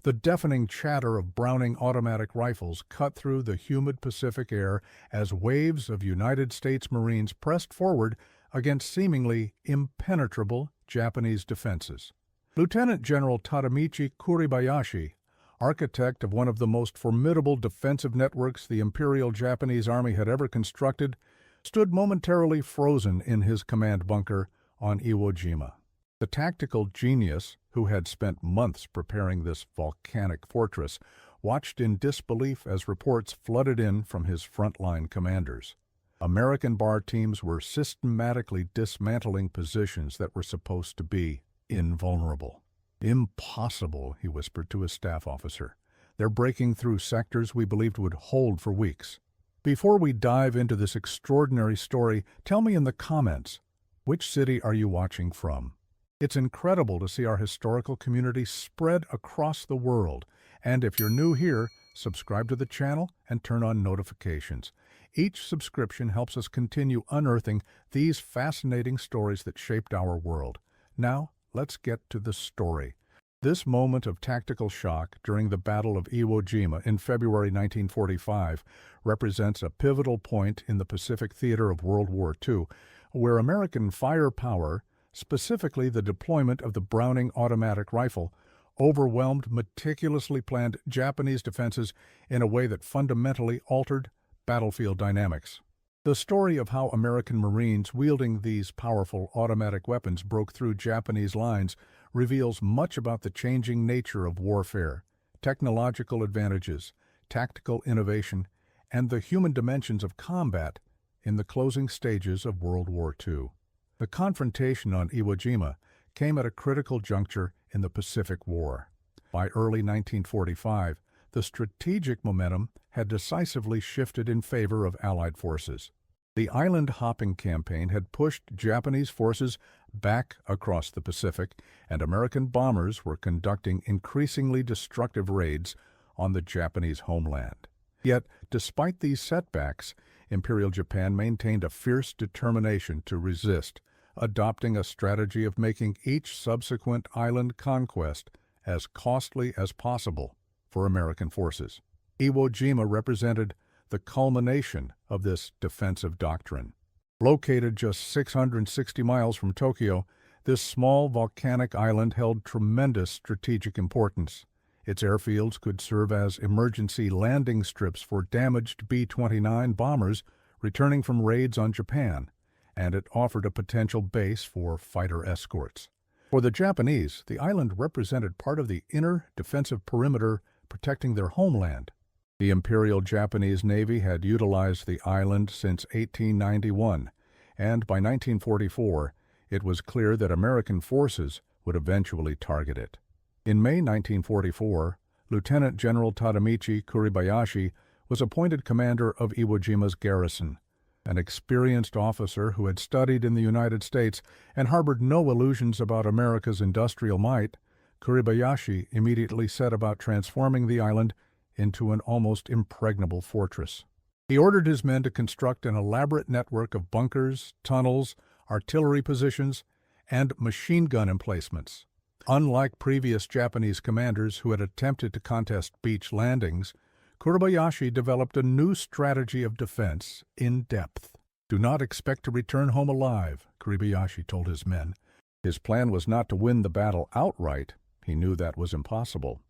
The deafening chatter of Browning automatic rifles cut through the humid Pacific air as waves of United States Marines pressed forward against seemingly impenetrable Japanese defenses. Lieutenant General Tadamichi Kuribayashi, architect of one of the most formidable defensive networks the Imperial Japanese Army had ever constructed, stood momentarily frozen in his command bunker on Iwo Jima. The tactical genius, who had spent months preparing this volcanic fortress, watched in disbelief as reports flooded in from his frontline commanders. American bar teams were systematically dismantling positions that were supposed to be invulnerable. "Impossible," he whispered to his staff officer. "They're breaking through sectors we believed would hold for weeks." Before we dive into this extraordinary story, tell me in the comments, which city are you watching from? It's incredible to see our historical community spread across the world. And if you're new here, subscribe to the channel and turn on notifications. Each subscription helps us continue unearthing these fascinating stories that shaped our world. Now, let's get to the story. This moment of tactical shock during the Battle of Iwo Jima in February 1945 represents a pivotal point in the Pacific theater of World War II, where American firepower, specifically the deployment of the Browning automatic rifle, overwhelmed meticulously planned Japanese defenses in a way that fundamentally altered battlefield dynamics. The story of how American Marines wielding these powerful automatic weapons broke through Japanese lines reveals much about the changing nature of warfare, technological advantages, tactical innovation, and the human dimensions of combat in the closing stages of World War II. The confrontation on Iwo Jima came at a critical juncture in the Pacific War. By early 1945, the strategic momentum had decisively shifted in favor of Allied forces. The island-hopping campaign had pushed Japanese forces back across the Pacific, and American bombers were conducting increasingly destructive raids on the Japanese homeland. Yet, despite these setbacks, Imperial Japan maintained a fierce determination to resist, adopting a strategy of making each subsequent island conquest as costly as possible for American forces. Iwo Jima represented the culmination of this defensive doctrine. Located just 660 miles from Tokyo, this small volcanic island held tremendous strategic importance. Its airfields could serve as emergency landing strips for damaged B-29 bombers returning from raids on Japan, and it offered a potential base for fighter escorts. For the Japanese, the island represented part of the inner defensive perimeter protecting their homeland. The Imperial Japanese Navy had utilized the island since 1891, and by 1944, it was clear that American forces would eventually target it. In May 1944, Lieutenant General Tadamichi Kuribayashi was appointed commander of Iwo Jima's garrison. An experienced officer who had studied in the United States and harbored no illusions about America's industrial might, Kuribayashi immediately set about transforming the island into an almost impregnable fortress. He ordered his men to construct an elaborate network of bunkers, tunnels, artillery positions, and machine gun emplacements. Unlike previous Japanese commanders who had attempted to contest beach landings, Kuribayashi developed a new strategy of defense in depth. "Do not expect to return home alive," Kuribayashi told his men. His plan was not to win the battle outright, he knew that was impossible,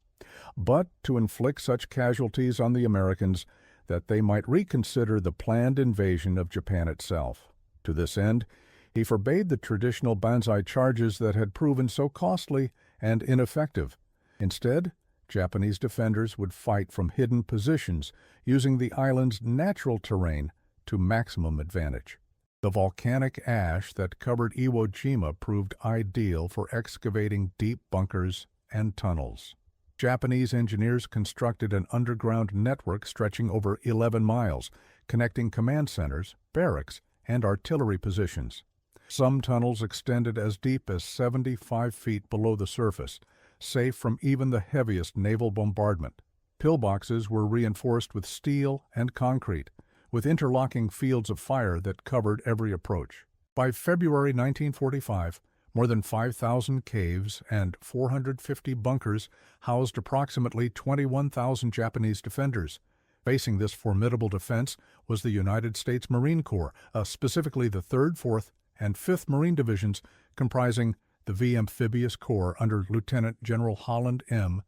but to inflict such casualties on the Americans that they might reconsider the planned invasion of Japan itself. To this end, he forbade the traditional banzai charges that had proven so costly and ineffective. Instead, Japanese defenders would fight from hidden positions, using the island's natural terrain to maximum advantage. The volcanic ash that covered Iwo Jima proved ideal for excavating deep bunkers and tunnels. Japanese engineers constructed an underground network stretching over 11 miles, connecting command centers, barracks, and artillery positions. Some tunnels extended as deep as 75 feet below the surface, safe from even the heaviest naval bombardment. Pillboxes were reinforced with steel and concrete, with interlocking fields of fire that covered every approach. By February 1945, More than 5,000 caves and 450 bunkers housed approximately 21,000 Japanese defenders. Facing this formidable defense was the United States Marine Corps, specifically the 3rd, 4th, and 5th Marine Divisions, comprising the V Amphibious Corps under Lieutenant General Holland M.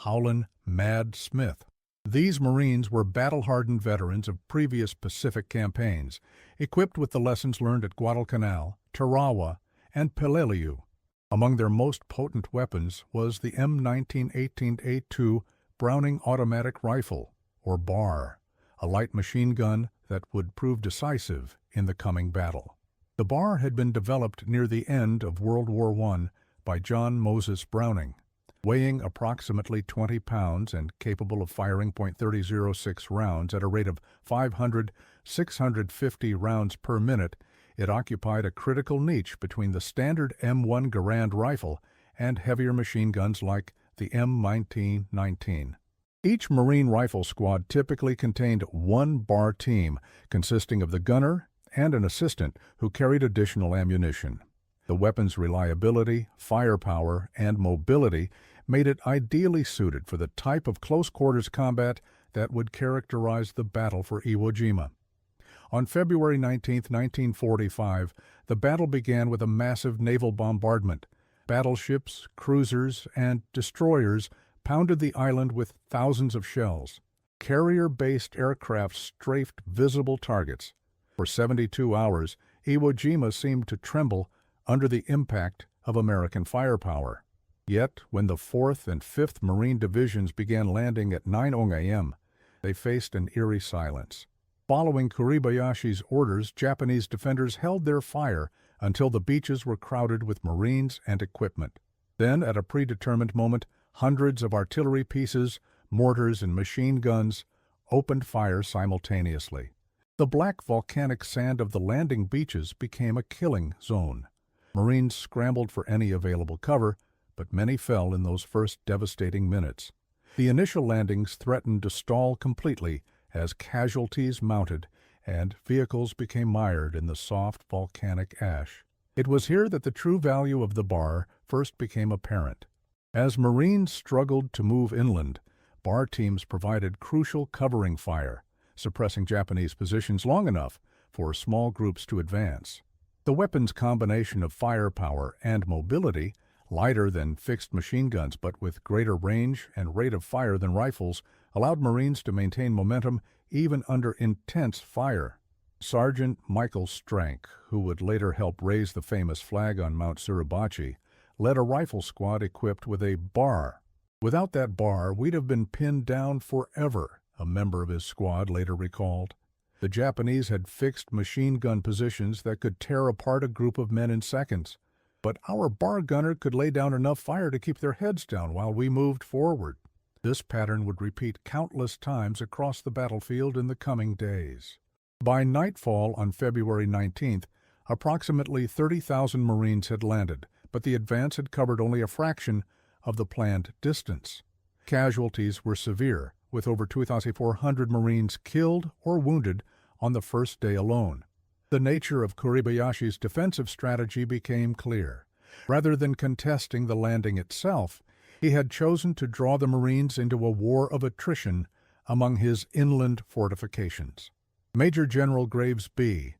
Howland "Mad" Smith. These Marines were battle-hardened veterans of previous Pacific campaigns, equipped with the lessons learned at Guadalcanal, Tarawa, and Peleliu. Among their most potent weapons was the M1918A2 Browning Automatic Rifle, or BAR, a light machine gun that would prove decisive in the coming battle. The BAR had been developed near the end of World War I by John Moses Browning. Weighing approximately 20 pounds and capable of firing .3006 rounds at a rate of 500-650 rounds per minute, it occupied a critical niche between the standard M1 Garand rifle and heavier machine guns like the M1919. Each Marine rifle squad typically contained one BAR team consisting of the gunner and an assistant who carried additional ammunition. The weapon's reliability, firepower, and mobility made it ideally suited for the type of close-quarters combat that would characterize the Battle for Iwo Jima. On February 19, 1945, the battle began with a massive naval bombardment. Battleships, cruisers, and destroyers pounded the island with thousands of shells. Carrier-based aircraft strafed visible targets. For 72 hours, Iwo Jima seemed to tremble under the impact of American firepower. Yet, when the 4th and 5th Marine Divisions began landing at 9 a.m., they faced an eerie silence. Following Kuribayashi's orders, Japanese defenders held their fire until the beaches were crowded with Marines and equipment. Then, at a predetermined moment, hundreds of artillery pieces, mortars, and machine guns opened fire simultaneously. The black volcanic sand of the landing beaches became a killing zone. Marines scrambled for any available cover, but many fell in those first devastating minutes. The initial landings threatened to stall completely as casualties mounted and vehicles became mired in the soft volcanic ash. It was here that the true value of the BAR first became apparent. As Marines struggled to move inland, BAR teams provided crucial covering fire, suppressing Japanese positions long enough for small groups to advance. The weapon's combination of firepower and mobility, lighter than fixed machine guns but with greater range and rate of fire than rifles, allowed Marines to maintain momentum even under intense fire. Sergeant Michael Strank, who would later help raise the famous flag on Mount Suribachi, led a rifle squad equipped with a BAR. "Without that BAR, we'd have been pinned down forever," a member of his squad later recalled. The Japanese had fixed machine gun positions that could tear apart a group of men in seconds, but our BAR gunner could lay down enough fire to keep their heads down while we moved forward. This pattern would repeat countless times across the battlefield in the coming days. By nightfall on February 19th, approximately 30,000 Marines had landed, but the advance had covered only a fraction of the planned distance. Casualties were severe, with over 2,400 Marines killed or wounded on the first day alone. The nature of Kuribayashi's defensive strategy became clear. Rather than contesting the landing itself, he had chosen to draw the Marines into a war of attrition among his inland fortifications. Major General Graves B.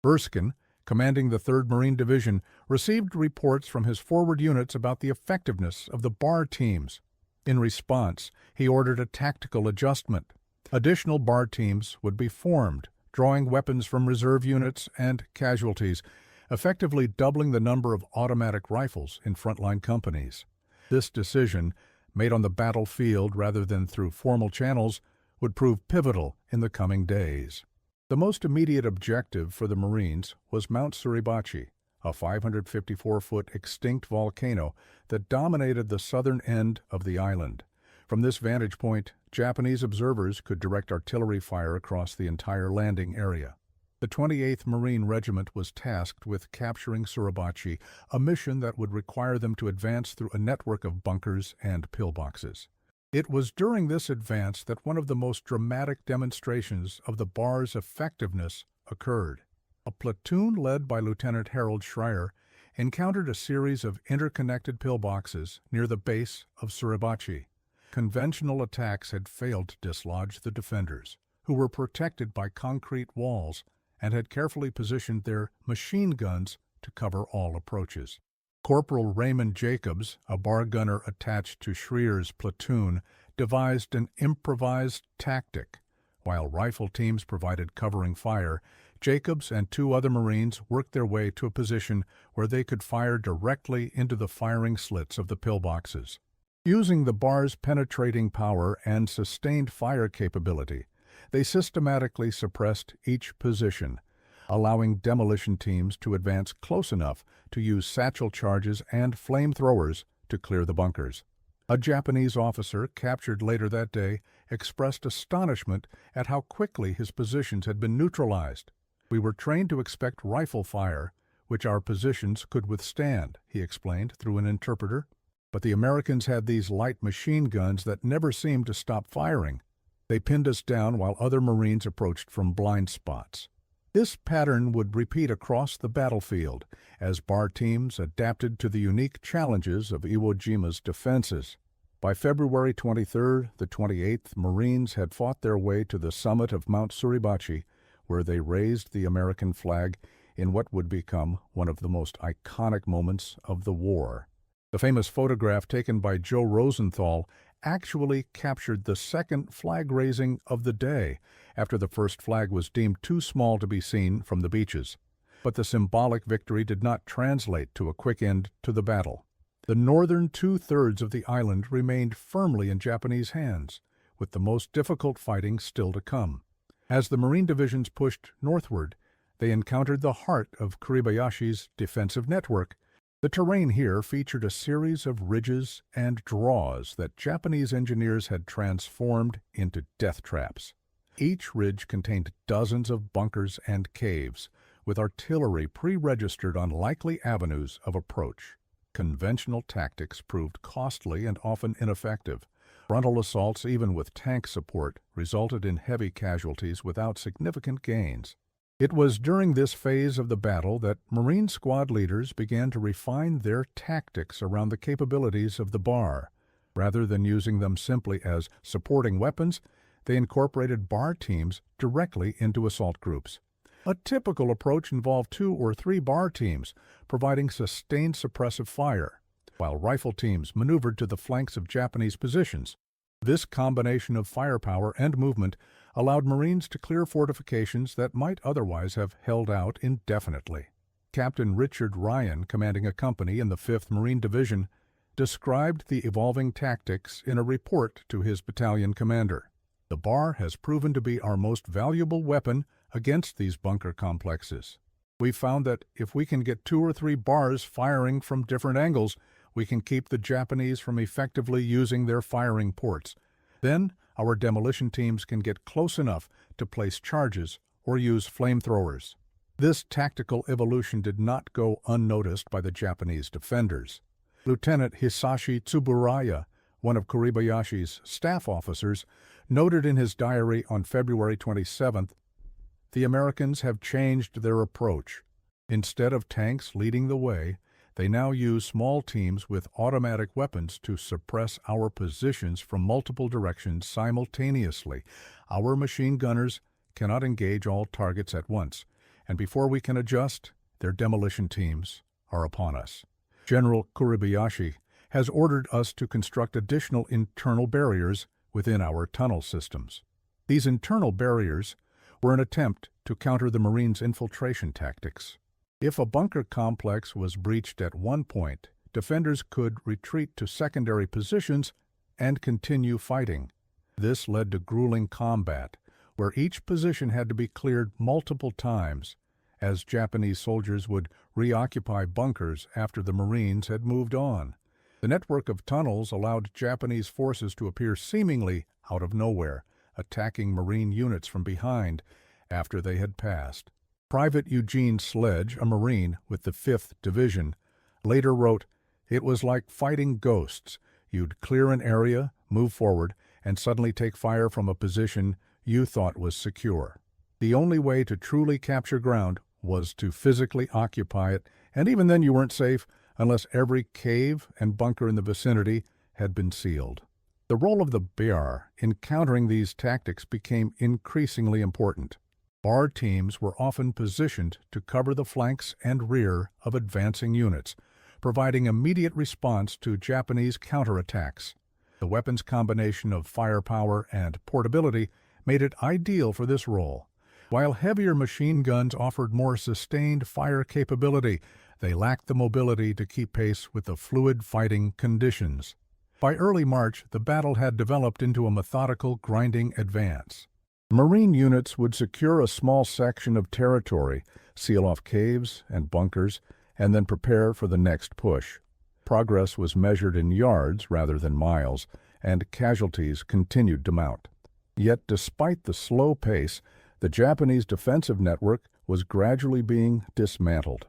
Erskine, commanding the 3rd Marine Division, received reports from his forward units about the effectiveness of the BAR teams. In response, he ordered a tactical adjustment. Additional BAR teams would be formed, drawing weapons from reserve units and casualties, effectively doubling the number of automatic rifles in frontline companies. This decision, made on the battlefield rather than through formal channels, would prove pivotal in the coming days. The most immediate objective for the Marines was Mount Suribachi, a 554-foot extinct volcano that dominated the southern end of the island. From this vantage point, Japanese observers could direct artillery fire across the entire landing area. The 28th Marine Regiment was tasked with capturing Suribachi, a mission that would require them to advance through a network of bunkers and pillboxes. It was during this advance that one of the most dramatic demonstrations of the BAR's effectiveness occurred. A platoon led by Lieutenant Harold Schreier encountered a series of interconnected pillboxes near the base of Suribachi. Conventional attacks had failed to dislodge the defenders, who were protected by concrete walls and had carefully positioned their machine guns to cover all approaches. Corporal Raymond Jacobs, a bar gunner attached to Schrier's platoon, devised an improvised tactic. While rifle teams provided covering fire, Jacobs and two other Marines worked their way to a position where they could fire directly into the firing slits of the pillboxes. Using the bar's penetrating power and sustained fire capability, they systematically suppressed each position, allowing demolition teams to advance close enough to use satchel charges and flamethrowers to clear the bunkers. A Japanese officer, captured later that day, expressed astonishment at how quickly his positions had been neutralized. "We were trained to expect rifle fire, which our positions could withstand," he explained through an interpreter. "But the Americans had these light machine guns that never seemed to stop firing. They pinned us down while other Marines approached from blind spots." This pattern would repeat across the battlefield as bar teams adapted to the unique challenges of Iwo Jima's defenses. By February 23rd, the 28th Marines had fought their way to the summit of Mount Suribachi, where they raised the American flag in what would become one of the most iconic moments of the war. The famous photograph taken by Joe Rosenthal actually captured the second flag raising of the day, after the first flag was deemed too small to be seen from the beaches. But the symbolic victory did not translate to a quick end to the battle. The northern two-thirds of the island remained firmly in Japanese hands, with the most difficult fighting still to come. As the Marine divisions pushed northward, they encountered the heart of Kuribayashi's defensive network. The terrain here featured a series of ridges and draws that Japanese engineers had transformed into death traps. Each ridge contained dozens of bunkers and caves, with artillery pre-registered on likely avenues of approach. Conventional tactics proved costly and often ineffective. Frontal assaults, even with tank support, resulted in heavy casualties without significant gains. It was during this phase of the battle that Marine squad leaders began to refine their tactics around the capabilities of the bar. Rather than using them simply as supporting weapons, they incorporated bar teams directly into assault groups. A typical approach involved 2 or 3 bar teams providing sustained suppressive fire, while rifle teams maneuvered to the flanks of Japanese positions. This combination of firepower and movement allowed Marines to clear fortifications that might otherwise have held out indefinitely. Captain Richard Ryan, commanding a company in the 5th Marine Division, described the evolving tactics in a report to his battalion commander. "The bar has proven to be our most valuable weapon against these bunker complexes. We've found that if we can get 2 or 3 bars firing from different angles, we can keep the Japanese from effectively using their firing ports. Then our demolition teams can get close enough to place charges or use flamethrowers." This tactical evolution did not go unnoticed by the Japanese defenders. Lieutenant Hisashi Tsuburaya, one of Kuribayashi's staff officers, noted in his diary on February 27th, "The Americans have changed their approach. Instead of tanks leading the way, they now use small teams with automatic weapons to suppress our positions from multiple directions simultaneously. Our machine gunners cannot engage all targets at once, and before we can adjust, their demolition teams are upon us." General Kuribayashi has ordered us to construct additional internal barriers within our tunnel systems. These internal barriers were an attempt to counter the Marines' infiltration tactics. If a bunker complex was breached at one point, defenders could retreat to secondary positions and continue fighting. This led to grueling combat, where each position had to be cleared multiple times, as Japanese soldiers would reoccupy bunkers after the Marines had moved on. The network of tunnels allowed Japanese forces to appear seemingly out of nowhere, attacking Marine units from behind after they had passed. Private Eugene Sledge, a Marine with the 5th Division, later wrote, "It was like fighting ghosts. You'd clear an area, move forward, and suddenly take fire from a position you thought was secure. The only way to truly capture ground was to physically occupy it, and even then you weren't safe unless every cave and bunker in the vicinity had been sealed. The role of the BAR in countering these tactics became increasingly important. BAR teams were often positioned to cover the flanks and rear of advancing units, providing immediate response to Japanese counterattacks. The weapons combination of firepower and portability made it ideal for this role. While heavier machine guns offered more sustained fire capability, they lacked the mobility to keep pace with the fluid fighting conditions. By early March, the battle had developed into a methodical, grinding advance. Marine units would secure a small section of territory, seal off caves and bunkers, and then prepare for the next push. Progress was measured in yards rather than miles, and casualties continued to mount. Yet despite the slow pace, the Japanese defensive network was gradually being dismantled.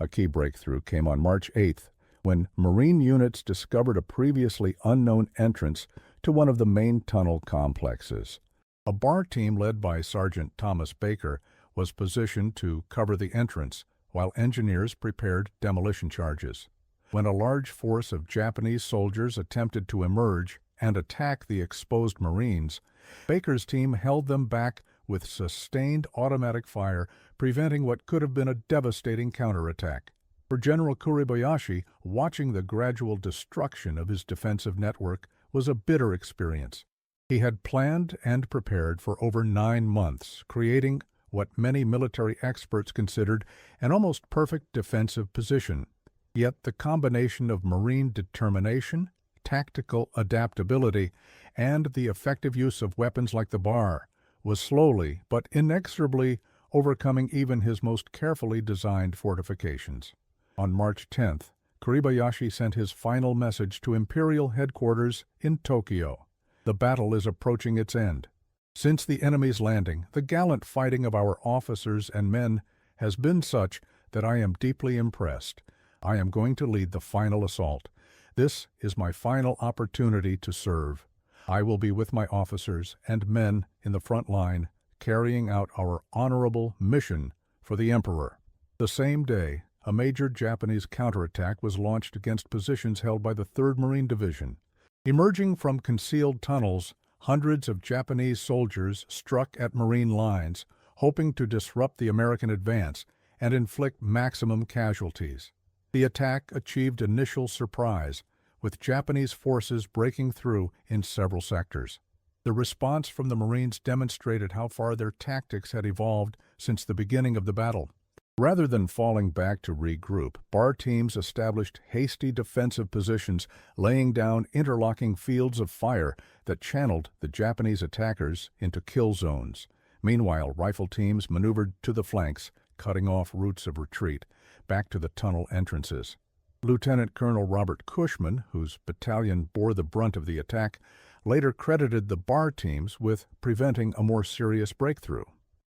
A key breakthrough came on March 8th, when Marine units discovered a previously unknown entrance to one of the main tunnel complexes. A BAR team led by Sergeant Thomas Baker was positioned to cover the entrance, while engineers prepared demolition charges. When a large force of Japanese soldiers attempted to emerge and attack the exposed Marines, Baker's team held them back with sustained automatic fire, preventing what could have been a devastating counterattack. For General Kuribayashi, watching the gradual destruction of his defensive network was a bitter experience. He had planned and prepared for over 9 months, creating what many military experts considered an almost perfect defensive position. Yet the combination of Marine determination, tactical adaptability, and the effective use of weapons like the BAR was slowly but inexorably overcoming even his most carefully designed fortifications. On March 10th, Kuribayashi sent his final message to Imperial headquarters in Tokyo. The battle is approaching its end. Since the enemy's landing, the gallant fighting of our officers and men has been such that I am deeply impressed. I am going to lead the final assault. This is my final opportunity to serve. I will be with my officers and men in the front line, carrying out our honorable mission for the Emperor. The same day, a major Japanese counterattack was launched against positions held by the 3rd Marine Division. Emerging from concealed tunnels, hundreds of Japanese soldiers struck at Marine lines, hoping to disrupt the American advance and inflict maximum casualties. The attack achieved initial surprise, with Japanese forces breaking through in several sectors. The response from the Marines demonstrated how far their tactics had evolved since the beginning of the battle. Rather than falling back to regroup, BAR teams established hasty defensive positions, laying down interlocking fields of fire that channeled the Japanese attackers into kill zones. Meanwhile, rifle teams maneuvered to the flanks, cutting off routes of retreat, back to the tunnel entrances. Lieutenant Colonel Robert Cushman, whose battalion bore the brunt of the attack, later credited the BAR teams with preventing a more serious breakthrough.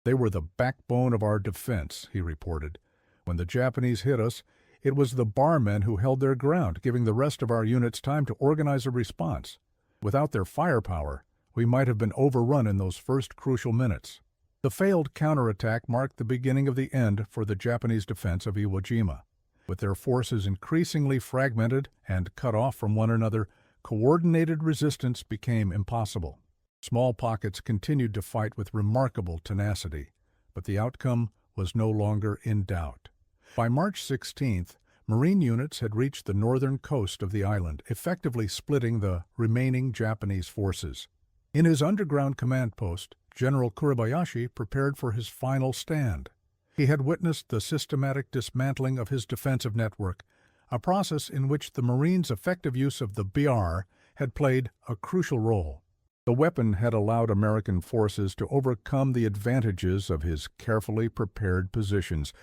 "They were the backbone of our defense," he reported. "When the Japanese hit us, it was the BAR men who held their ground, giving the rest of our units time to organize a response. Without their firepower, we might have been overrun in those first crucial minutes." The failed counterattack marked the beginning of the end for the Japanese defense of Iwo Jima. With their forces increasingly fragmented and cut off from one another, coordinated resistance became impossible. Small pockets continued to fight with remarkable tenacity, but the outcome was no longer in doubt. By March 16th, Marine units had reached the northern coast of the island, effectively splitting the remaining Japanese forces. In his underground command post, General Kuribayashi prepared for his final stand. He had witnessed the systematic dismantling of his defensive network, a process in which the Marines' effective use of the BR had played a crucial role. The weapon had allowed American forces to overcome the advantages of his carefully prepared positions,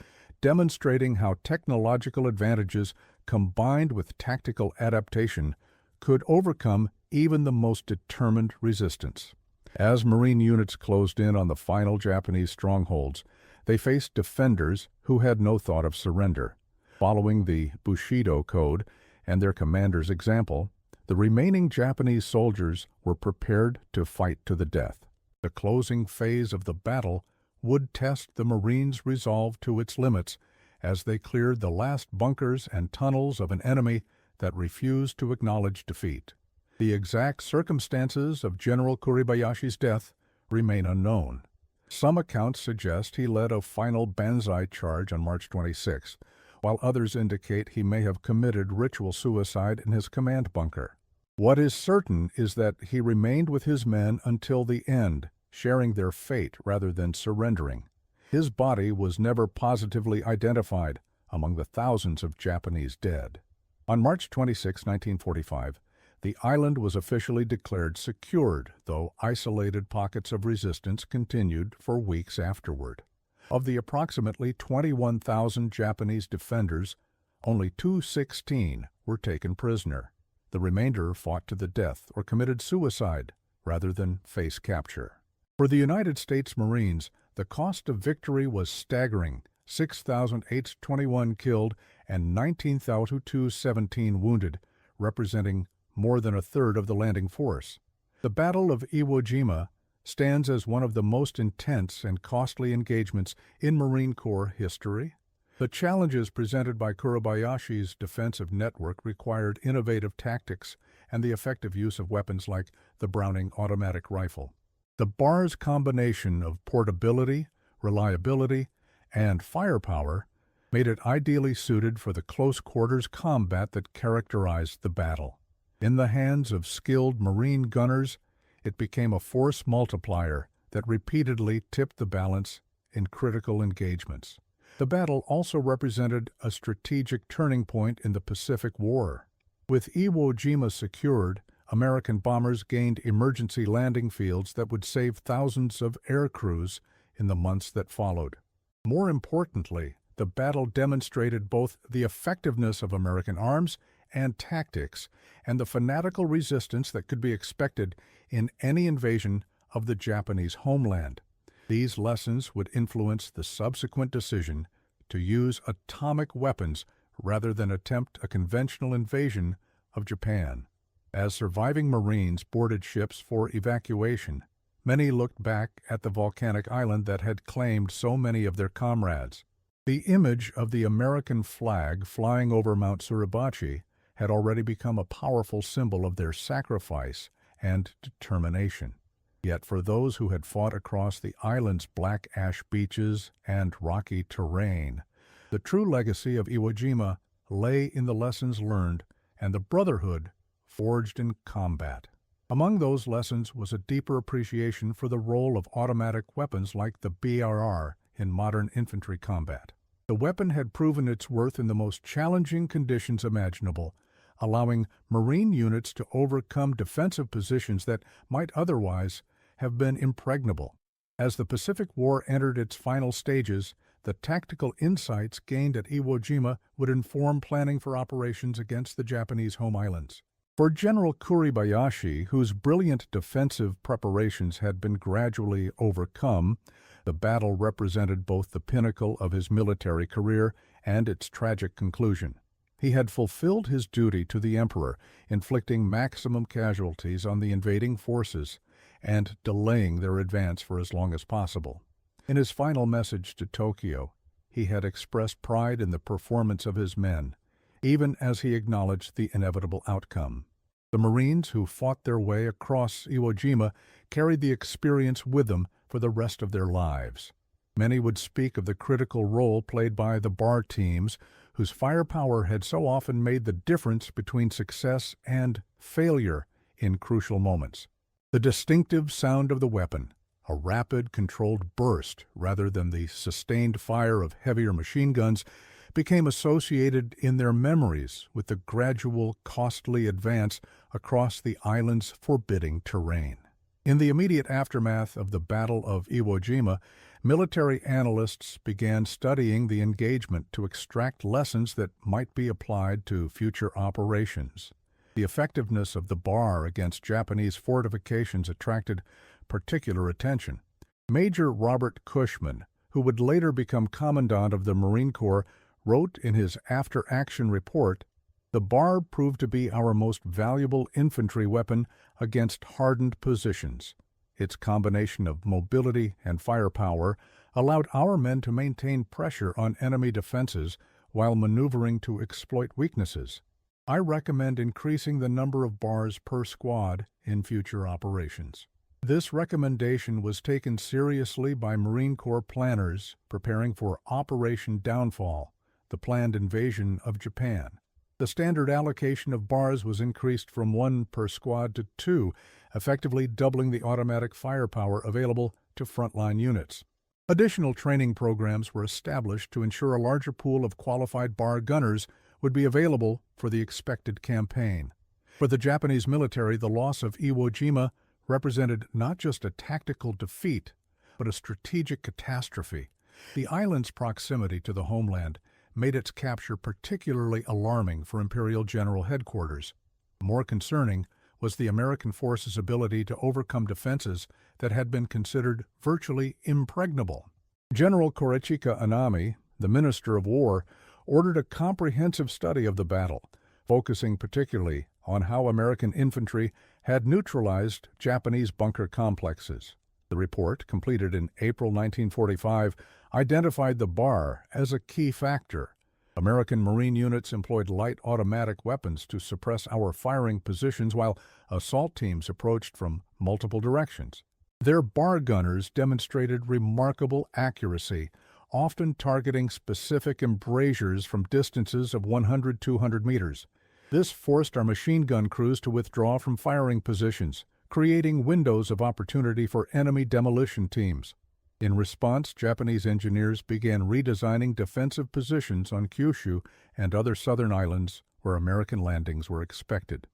demonstrating how technological advantages combined with tactical adaptation could overcome even the most determined resistance. As Marine units closed in on the final Japanese strongholds, they faced defenders who had no thought of surrender. Following the Bushido Code and their commander's example, the remaining Japanese soldiers were prepared to fight to the death. The closing phase of the battle would test the Marines' resolve to its limits as they cleared the last bunkers and tunnels of an enemy that refused to acknowledge defeat. The exact circumstances of General Kuribayashi's death remain unknown. Some accounts suggest he led a final banzai charge on March 26, while others indicate he may have committed ritual suicide in his command bunker. What is certain is that he remained with his men until the end, sharing their fate rather than surrendering. His body was never positively identified among the thousands of Japanese dead. On March 26, 1945, the island was officially declared secured, though isolated pockets of resistance continued for weeks afterward. Of the approximately 21,000 Japanese defenders, only 216 were taken prisoner. The remainder fought to the death or committed suicide rather than face capture. For the United States Marines, the cost of victory was staggering: 6,821 killed and 19,217 wounded, representing more than a third of the landing force. The Battle of Iwo Jima stands as one of the most intense and costly engagements in Marine Corps history. The challenges presented by Kuribayashi's defensive network required innovative tactics and the effective use of weapons like the Browning automatic rifle. The BAR's combination of portability, reliability, and firepower made it ideally suited for the close-quarters combat that characterized the battle. In the hands of skilled Marine gunners, it became a force multiplier that repeatedly tipped the balance in critical engagements. The battle also represented a strategic turning point in the Pacific War. With Iwo Jima secured, American bombers gained emergency landing fields that would save thousands of air crews in the months that followed. More importantly, the battle demonstrated both the effectiveness of American arms and tactics and the fanatical resistance that could be expected in any invasion of the Japanese homeland. These lessons would influence the subsequent decision to use atomic weapons rather than attempt a conventional invasion of Japan. As surviving Marines boarded ships for evacuation, many looked back at the volcanic island that had claimed so many of their comrades. The image of the American flag flying over Mount Suribachi had already become a powerful symbol of their sacrifice and determination. Yet for those who had fought across the island's black ash beaches and rocky terrain, the true legacy of Iwo Jima lay in the lessons learned and the brotherhood forged in combat. Among those lessons was a deeper appreciation for the role of automatic weapons like the BRR in modern infantry combat. The weapon had proven its worth in the most challenging conditions imaginable, allowing Marine units to overcome defensive positions that might otherwise have been impregnable. As the Pacific War entered its final stages, the tactical insights gained at Iwo Jima would inform planning for operations against the Japanese home islands. For General Kuribayashi, whose brilliant defensive preparations had been gradually overcome, the battle represented both the pinnacle of his military career and its tragic conclusion. He had fulfilled his duty to the Emperor, inflicting maximum casualties on the invading forces and delaying their advance for as long as possible. In his final message to Tokyo, he had expressed pride in the performance of his men, even as he acknowledged the inevitable outcome. The Marines who fought their way across Iwo Jima carried the experience with them for the rest of their lives. Many would speak of the critical role played by the BAR teams, whose firepower had so often made the difference between success and failure in crucial moments. The distinctive sound of the weapon, a rapid, controlled burst rather than the sustained fire of heavier machine guns, became associated in their memories with the gradual, costly advance across the island's forbidding terrain. In the immediate aftermath of the Battle of Iwo Jima, military analysts began studying the engagement to extract lessons that might be applied to future operations. The effectiveness of the BAR against Japanese fortifications attracted particular attention. Major Robert Cushman, who would later become Commandant of the Marine Corps, wrote in his after-action report, "The BAR proved to be our most valuable infantry weapon against hardened positions. Its combination of mobility and firepower allowed our men to maintain pressure on enemy defenses while maneuvering to exploit weaknesses. I recommend increasing the number of bars per squad in future operations. This recommendation was taken seriously by Marine Corps planners preparing for Operation Downfall, the planned invasion of Japan. The standard allocation of bars was increased from 1 per squad to 2, effectively doubling the automatic firepower available to frontline units. Additional training programs were established to ensure a larger pool of qualified bar gunners would be available for the expected campaign. For the Japanese military, the loss of Iwo Jima represented not just a tactical defeat, but a strategic catastrophe. The island's proximity to the homeland made its capture particularly alarming for Imperial General Headquarters. More concerning was the American forces' ability to overcome defenses that had been considered virtually impregnable. General Korichika Anami, the Minister of War, ordered a comprehensive study of the battle, focusing particularly on how American infantry had neutralized Japanese bunker complexes. The report, completed in April 1945, identified the bar as a key factor. American Marine units employed light automatic weapons to suppress our firing positions while assault teams approached from multiple directions. Their bar gunners demonstrated remarkable accuracy, often targeting specific embrasures from distances of 100-200 meters. This forced our machine gun crews to withdraw from firing positions, creating windows of opportunity for enemy demolition teams. In response, Japanese engineers began redesigning defensive positions on Kyushu and other southern islands where American landings were expected.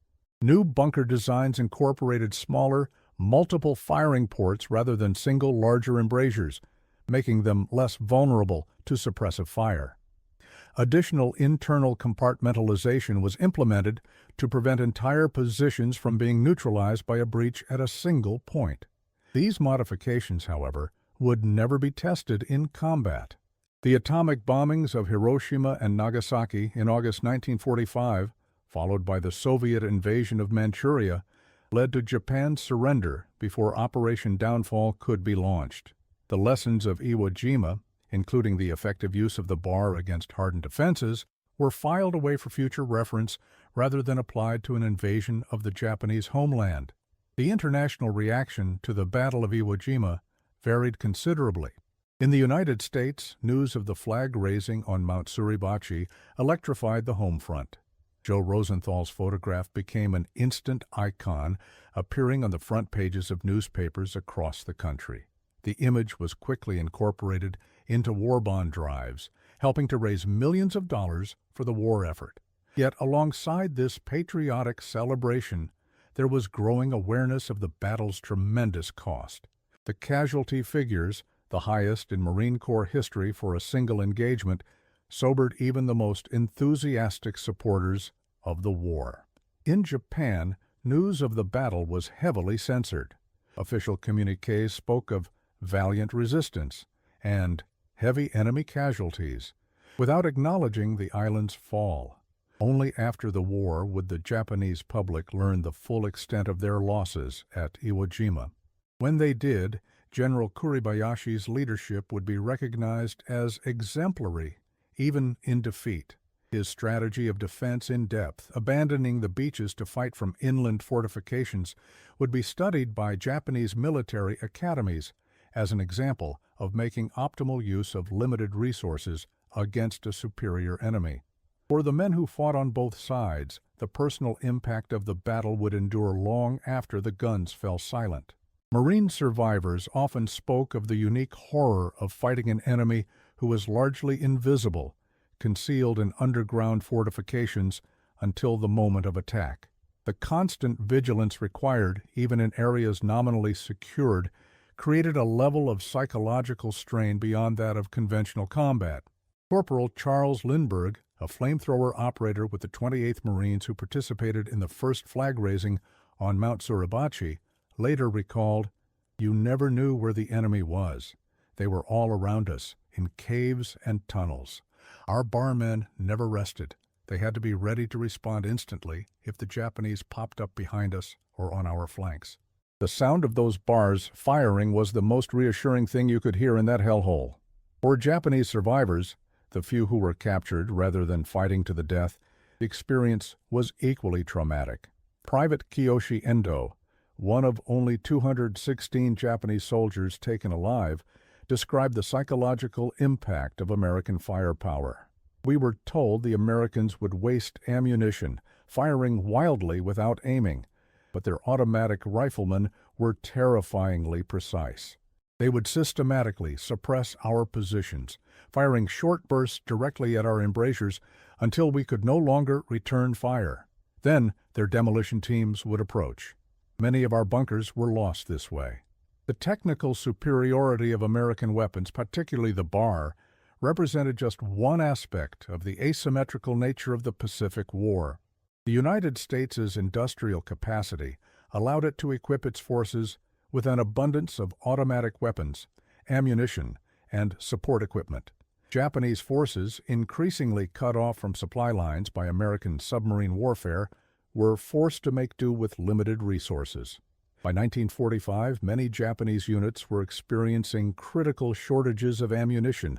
New bunker designs incorporated smaller, multiple firing ports rather than single, larger embrasures, making them less vulnerable to suppressive fire. Additional internal compartmentalization was implemented to prevent entire positions from being neutralized by a breach at a single point. These modifications, however, would never be tested in combat. The atomic bombings of Hiroshima and Nagasaki in August 1945, followed by the Soviet invasion of Manchuria, led to Japan's surrender before Operation Downfall could be launched. The lessons of Iwo Jima, including the effective use of the bar against hardened defenses, were filed away for future reference rather than applied to an invasion of the Japanese homeland. The international reaction to the Battle of Iwo Jima varied considerably. In the United States, news of the flag raising on Mount Suribachi electrified the home front. Joe Rosenthal's photograph became an instant icon, appearing on the front pages of newspapers across the country. The image was quickly incorporated into war bond drives, helping to raise millions of dollars for the war effort. Yet alongside this patriotic celebration, there was growing awareness of the battle's tremendous cost. The casualty figures, the highest in Marine Corps history for a single engagement, sobered even the most enthusiastic supporters of the war. In Japan, news of the battle was heavily censored. Official communiques spoke of valiant resistance and heavy enemy casualties, without acknowledging the island's fall. Only after the war would the Japanese public learn the full extent of their losses at Iwo Jima. When they did, General Kuribayashi's leadership would be recognized as exemplary, even in defeat. His strategy of defense in depth, abandoning the beaches to fight from inland fortifications, would be studied by Japanese military academies as an example of making optimal use of limited resources against a superior enemy. For the men who fought on both sides, the personal impact of the battle would endure long after the guns fell silent. Marine survivors often spoke of the unique horror of fighting an enemy who was largely invisible, concealed in underground fortifications until the moment of attack. The constant vigilance required, even in areas nominally secured, created a level of psychological strain beyond that of conventional combat. Corporal Charles Lindbergh, a flamethrower operator with the 28th Marines who participated in the first flag raising on Mount Suribachi, later recalled, "You never knew where the enemy was. They were all around us, in caves and tunnels. Our barmen never rested. They had to be ready to respond instantly if the Japanese popped up behind us or on our flanks." The sound of those bars firing was the most reassuring thing you could hear in that hellhole. For Japanese survivors, the few who were captured rather than fighting to the death, the experience was equally traumatic. Private Kiyoshi Endo, one of only 216 Japanese soldiers taken alive, described the psychological impact of American firepower. We were told the Americans would waste ammunition, firing wildly without aiming, but their automatic riflemen were terrifyingly precise. They would systematically suppress our positions, firing short bursts directly at our embrasures until we could no longer return fire. Then their demolition teams would approach. Many of our bunkers were lost this way. The technical superiority of American weapons, particularly the bar, represented just one aspect of the asymmetrical nature of the Pacific War. The United States' industrial capacity allowed it to equip its forces with an abundance of automatic weapons, ammunition, and support equipment. Japanese forces, increasingly cut off from supply lines by American submarine warfare, were forced to make do with limited resources. By 1945, many Japanese units were experiencing critical shortages of ammunition,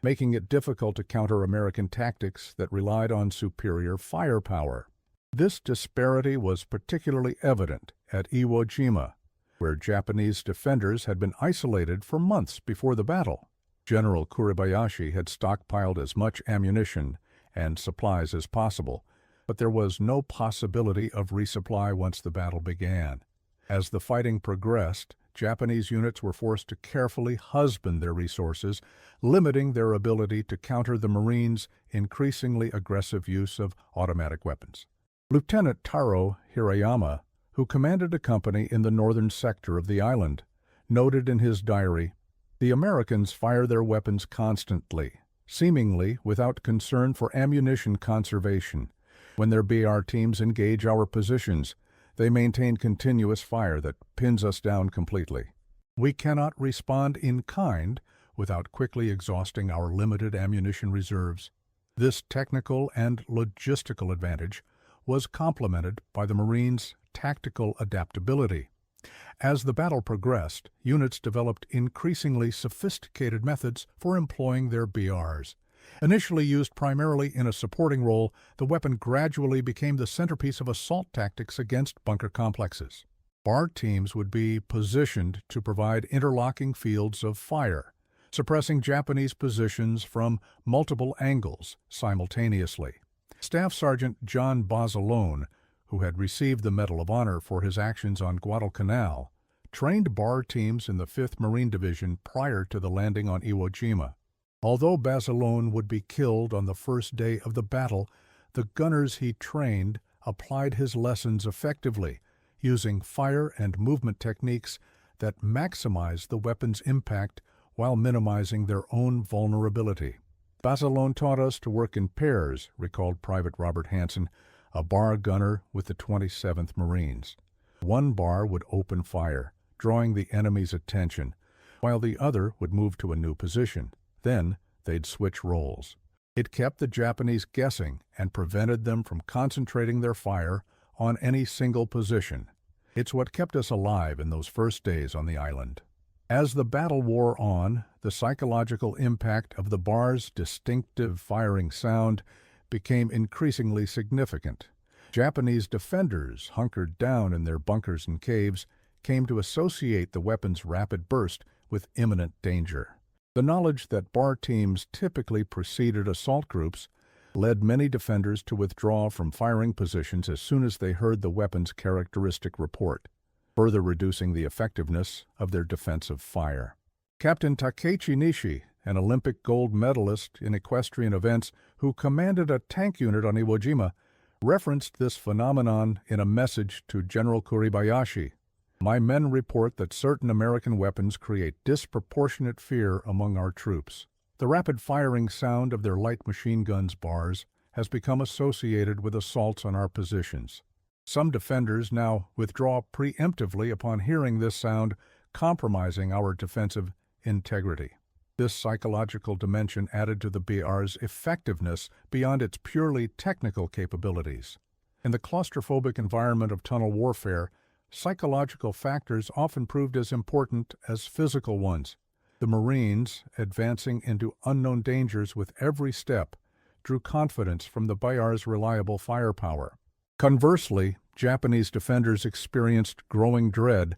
making it difficult to counter American tactics that relied on superior firepower. This disparity was particularly evident at Iwo Jima, where Japanese defenders had been isolated for months before the battle. General Kuribayashi had stockpiled as much ammunition and supplies as possible, but there was no possibility of resupply once the battle began. As the fighting progressed, Japanese units were forced to carefully husband their resources, limiting their ability to counter the Marines' increasingly aggressive use of automatic weapons. Lieutenant Taro Hirayama, who commanded a company in the northern sector of the island, noted in his diary, "The Americans fire their weapons constantly, seemingly without concern for ammunition conservation. When their BR teams engage our positions, they maintain continuous fire that pins us down completely. We cannot respond in kind without quickly exhausting our limited ammunition reserves." This technical and logistical advantage was complemented by the Marines' tactical adaptability. As the battle progressed, units developed increasingly sophisticated methods for employing their BRs. Initially used primarily in a supporting role, the weapon gradually became the centerpiece of assault tactics against bunker complexes. BAR teams would be positioned to provide interlocking fields of fire, suppressing Japanese positions from multiple angles simultaneously. Staff Sergeant John Basilone, who had received the Medal of Honor for his actions on Guadalcanal, trained BAR teams in the 5th Marine Division prior to the landing on Iwo Jima. Although Basilone would be killed on the first day of the battle, the gunners he trained applied his lessons effectively, using fire and movement techniques that maximized the weapon's impact while minimizing their own vulnerability. Basilone taught us to work in pairs, recalled Private Robert Hansen, a BAR gunner with the 27th Marines. One BAR would open fire, drawing the enemy's attention, while the other would move to a new position. Then they'd switch roles. It kept the Japanese guessing and prevented them from concentrating their fire on any single position. It's what kept us alive in those first days on the island. As the battle wore on, the psychological impact of the BAR's distinctive firing sound became increasingly significant. Japanese defenders, hunkered down in their bunkers and caves, came to associate the weapon's rapid burst with imminent danger. The knowledge that BAR teams typically preceded assault groups led many defenders to withdraw from firing positions as soon as they heard the weapon's characteristic report, further reducing the effectiveness of their defensive fire. Captain Takeichi Nishi, an Olympic gold medalist in equestrian events who commanded a tank unit on Iwo Jima, referenced this phenomenon in a message to General Kuribayashi. "My men report that certain American weapons create disproportionate fear among our troops. The rapid firing sound of their light machine guns' bars has become associated with assaults on our positions. Some defenders now withdraw preemptively upon hearing this sound, compromising our defensive integrity." This psychological dimension added to the BR's effectiveness beyond its purely technical capabilities. In the claustrophobic environment of tunnel warfare, psychological factors often proved as important as physical ones. The Marines, advancing into unknown dangers with every step, drew confidence from the BIAR's reliable firepower. Conversely, Japanese defenders experienced growing dread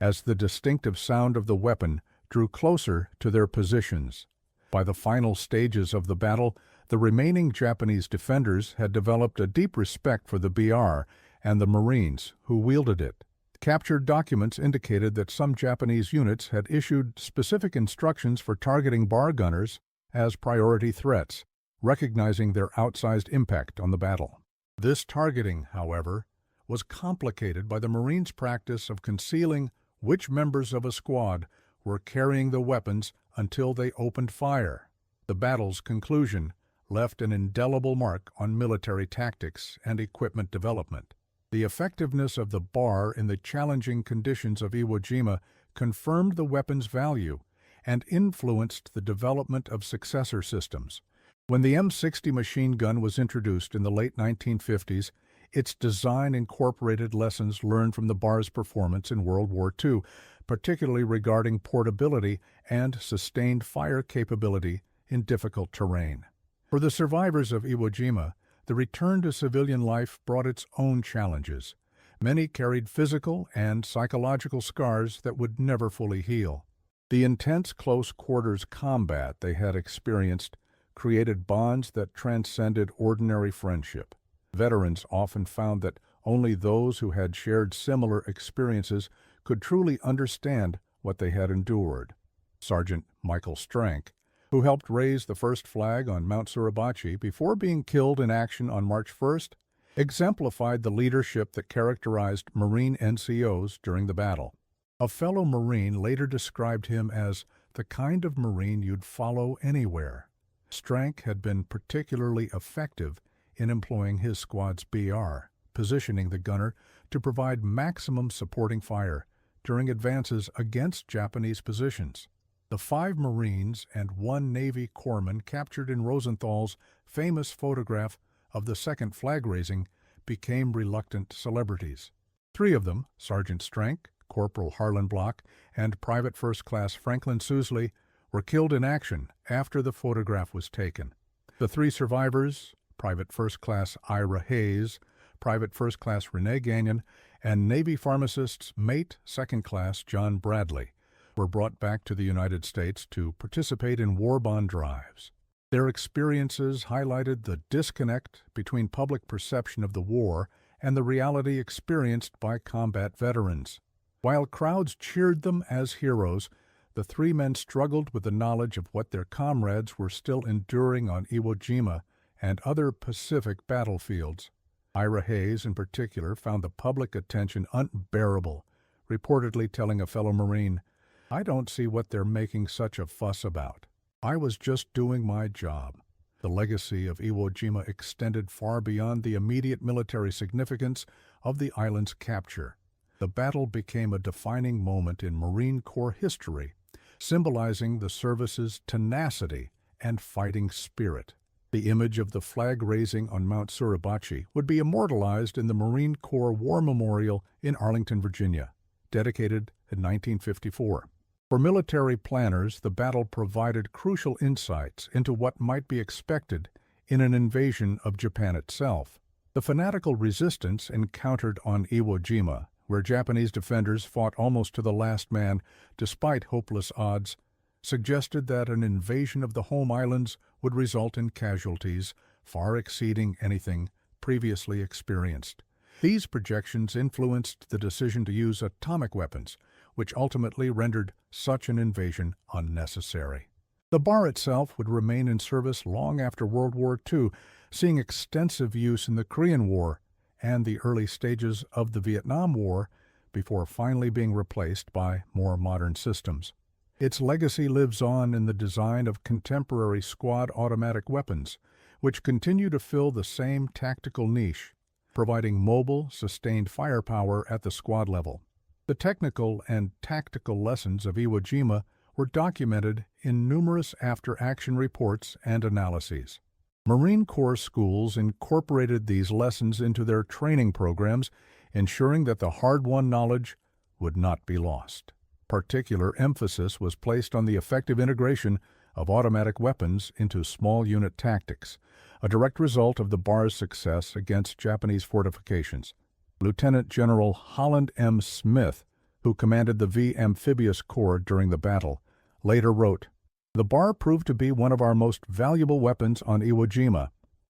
as the distinctive sound of the weapon drew closer to their positions. By the final stages of the battle, the remaining Japanese defenders had developed a deep respect for the BR and the Marines who wielded it. Captured documents indicated that some Japanese units had issued specific instructions for targeting bar gunners as priority threats, recognizing their outsized impact on the battle. This targeting, however, was complicated by the Marines' practice of concealing which members of a squad were carrying the weapons until they opened fire. The battle's conclusion left an indelible mark on military tactics and equipment development. The effectiveness of the bar in the challenging conditions of Iwo Jima confirmed the weapon's value and influenced the development of successor systems. When the M60 machine gun was introduced in the late 1950s, its design incorporated lessons learned from the bar's performance in World War II, particularly regarding portability and sustained fire capability in difficult terrain. For the survivors of Iwo Jima, the return to civilian life brought its own challenges. Many carried physical and psychological scars that would never fully heal. The intense close-quarters combat they had experienced created bonds that transcended ordinary friendship. Veterans often found that only those who had shared similar experiences could truly understand what they had endured. Sergeant Michael Strank, who helped raise the first flag on Mount Suribachi before being killed in action on March 1st, exemplified the leadership that characterized Marine NCOs during the battle. A fellow Marine later described him as the kind of Marine you'd follow anywhere. Strank had been particularly effective in employing his squad's BR, positioning the gunner to provide maximum supporting fire during advances against Japanese positions. The 5 Marines and 1 Navy corpsman captured in Rosenthal's famous photograph of the second flag raising became reluctant celebrities. 3 of them, Sergeant Strank, Corporal Harlan Block, and Private First Class Franklin Sousley, were killed in action after the photograph was taken. The 3 survivors, Private First Class Ira Hayes, Private First Class Renee Gagnon, and Navy pharmacist's mate Second Class John Bradley, were brought back to the United States to participate in war bond drives. Their experiences highlighted the disconnect between public perception of the war and the reality experienced by combat veterans. While crowds cheered them as heroes, the 3 men struggled with the knowledge of what their comrades were still enduring on Iwo Jima and other Pacific battlefields. Ira Hayes, in particular, found the public attention unbearable, reportedly telling a fellow Marine, "I don't see what they're making such a fuss about. I was just doing my job." The legacy of Iwo Jima extended far beyond the immediate military significance of the island's capture. The battle became a defining moment in Marine Corps history, symbolizing the service's tenacity and fighting spirit. The image of the flag raising on Mount Suribachi would be immortalized in the Marine Corps War Memorial in Arlington, Virginia, dedicated in 1954. For military planners, the battle provided crucial insights into what might be expected in an invasion of Japan itself. The fanatical resistance encountered on Iwo Jima, where Japanese defenders fought almost to the last man despite hopeless odds, suggested that an invasion of the home islands would result in casualties far exceeding anything previously experienced. These projections influenced the decision to use atomic weapons, which ultimately rendered such an invasion unnecessary. The bar itself would remain in service long after World War II, seeing extensive use in the Korean War and the early stages of the Vietnam War before finally being replaced by more modern systems. Its legacy lives on in the design of contemporary squad automatic weapons, which continue to fill the same tactical niche, providing mobile, sustained firepower at the squad level. The technical and tactical lessons of Iwo Jima were documented in numerous after-action reports and analyses. Marine Corps schools incorporated these lessons into their training programs, ensuring that the hard-won knowledge would not be lost. Particular emphasis was placed on the effective integration of automatic weapons into small unit tactics, a direct result of the BAR's success against Japanese fortifications. Lieutenant General Holland M. Smith, who commanded the V Amphibious Corps during the battle, later wrote, "The BAR proved to be one of our most valuable weapons on Iwo Jima.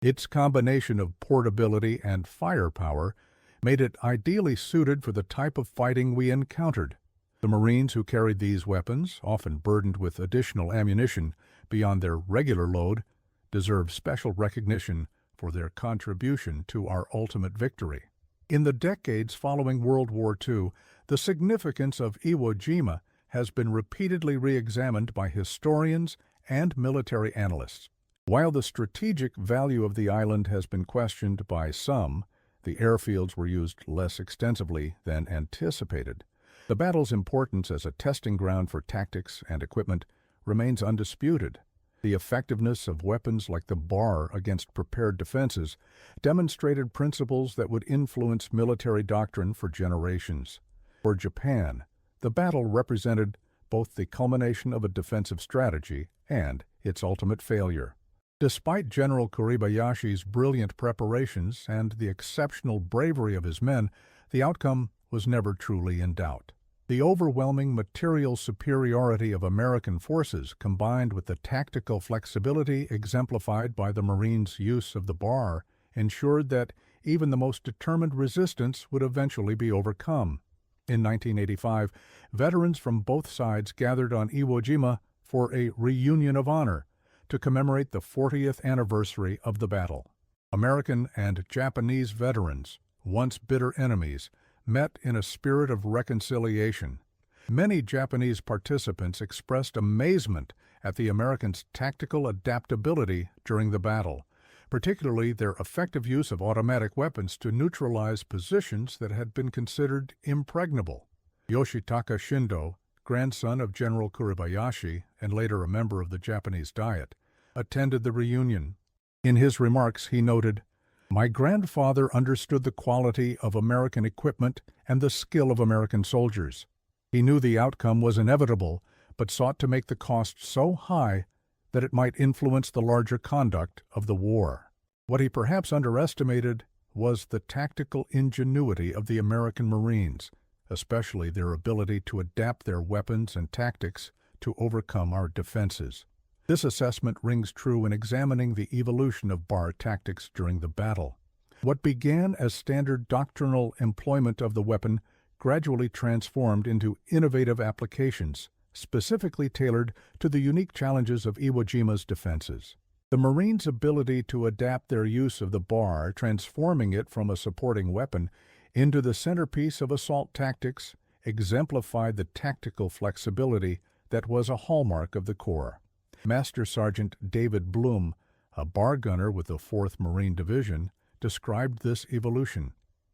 Its combination of portability and firepower made it ideally suited for the type of fighting we encountered. The Marines who carried these weapons, often burdened with additional ammunition beyond their regular load, deserve special recognition for their contribution to our ultimate victory." In the decades following World War II, the significance of Iwo Jima has been repeatedly re-examined by historians and military analysts. While the strategic value of the island has been questioned by some, the airfields were used less extensively than anticipated. The battle's importance as a testing ground for tactics and equipment remains undisputed. The effectiveness of weapons like the BAR against prepared defenses demonstrated principles that would influence military doctrine for generations. For Japan, the battle represented both the culmination of a defensive strategy and its ultimate failure. Despite General Kuribayashi's brilliant preparations and the exceptional bravery of his men, the outcome was never truly in doubt. The overwhelming material superiority of American forces, combined with the tactical flexibility exemplified by the Marines' use of the BAR, ensured that even the most determined resistance would eventually be overcome. In 1985, veterans from both sides gathered on Iwo Jima for a reunion of honor to commemorate the 40th anniversary of the battle. American and Japanese veterans, once bitter enemies, met in a spirit of reconciliation. Many Japanese participants expressed amazement at the Americans' tactical adaptability during the battle, particularly their effective use of automatic weapons to neutralize positions that had been considered impregnable. Yoshitaka Shindo, grandson of General Kuribayashi and later a member of the Japanese Diet, attended the reunion. In his remarks, he noted, "My grandfather understood the quality of American equipment and the skill of American soldiers. He knew the outcome was inevitable, but sought to make the cost so high that it might influence the larger conduct of the war." What he perhaps underestimated was the tactical ingenuity of the American Marines, especially their ability to adapt their weapons and tactics to overcome our defenses. This assessment rings true in examining the evolution of BAR tactics during the battle. What began as standard doctrinal employment of the weapon gradually transformed into innovative applications, specifically tailored to the unique challenges of Iwo Jima's defenses. The Marines' ability to adapt their use of the BAR, transforming it from a supporting weapon into the centerpiece of assault tactics, exemplified the tactical flexibility that was a hallmark of the Corps. Master Sergeant David Bloom, a BAR gunner with the 4th Marine Division, described this evolution.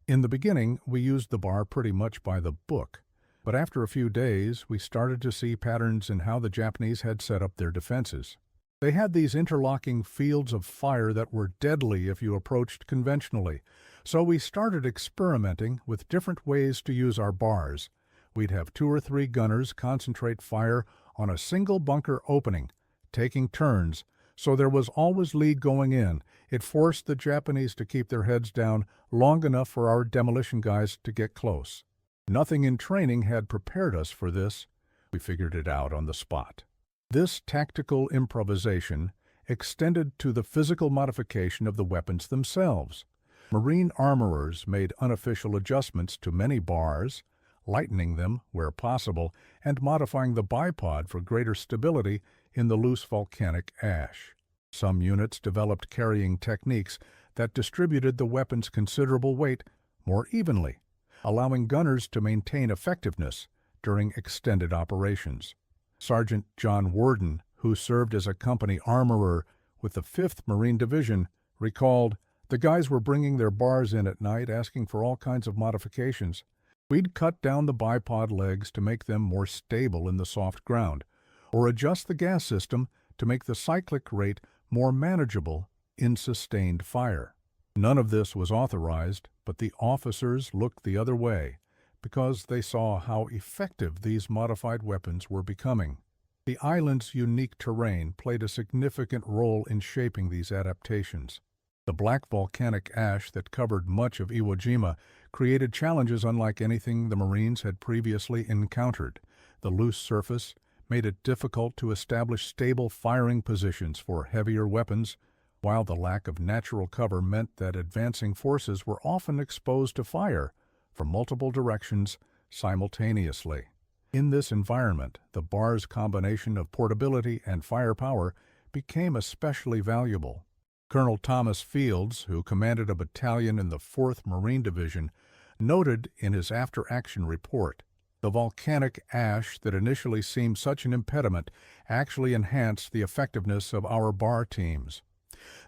"In the beginning, we used the BAR pretty much by the book, but after a few days, we started to see patterns in how the Japanese had set up their defenses. They had these interlocking fields of fire that were deadly if you approached conventionally, so we started experimenting with different ways to use our BARs. We'd have 2 or 3 gunners concentrate fire on a single bunker opening, taking turns, so there was always lead going in. It forced the Japanese to keep their heads down long enough for our demolition guys to get close. Nothing in training had prepared us for this. We figured it out on the spot." This tactical improvisation extended to the physical modification of the weapons themselves. Marine armorers made unofficial adjustments to many BARs, lightening them where possible and modifying the bipod for greater stability in the loose volcanic ash. Some units developed carrying techniques that distributed the weapon's considerable weight more evenly, allowing gunners to maintain effectiveness during extended operations. Sergeant John Worden, who served as a company armorer with the 5th Marine Division, recalled, "The guys were bringing their BARs in at night asking for all kinds of modifications. We'd cut down the bipod legs to make them more stable in the soft ground, or adjust the gas system to make the cyclic rate more manageable in sustained fire." None of this was authorized, but the officers looked the other way because they saw how effective these modified weapons were becoming. The island's unique terrain played a significant role in shaping these adaptations. The black volcanic ash that covered much of Iwo Jima created challenges unlike anything the Marines had previously encountered. The loose surface made it difficult to establish stable firing positions for heavier weapons, while the lack of natural cover meant that advancing forces were often exposed to fire from multiple directions simultaneously. In this environment, the bar's combination of portability and firepower became especially valuable. Colonel Thomas Fields, who commanded a battalion in the 4th Marine Division, noted in his after-action report, "The volcanic ash that initially seemed such an impediment actually enhanced the effectiveness of our bar teams."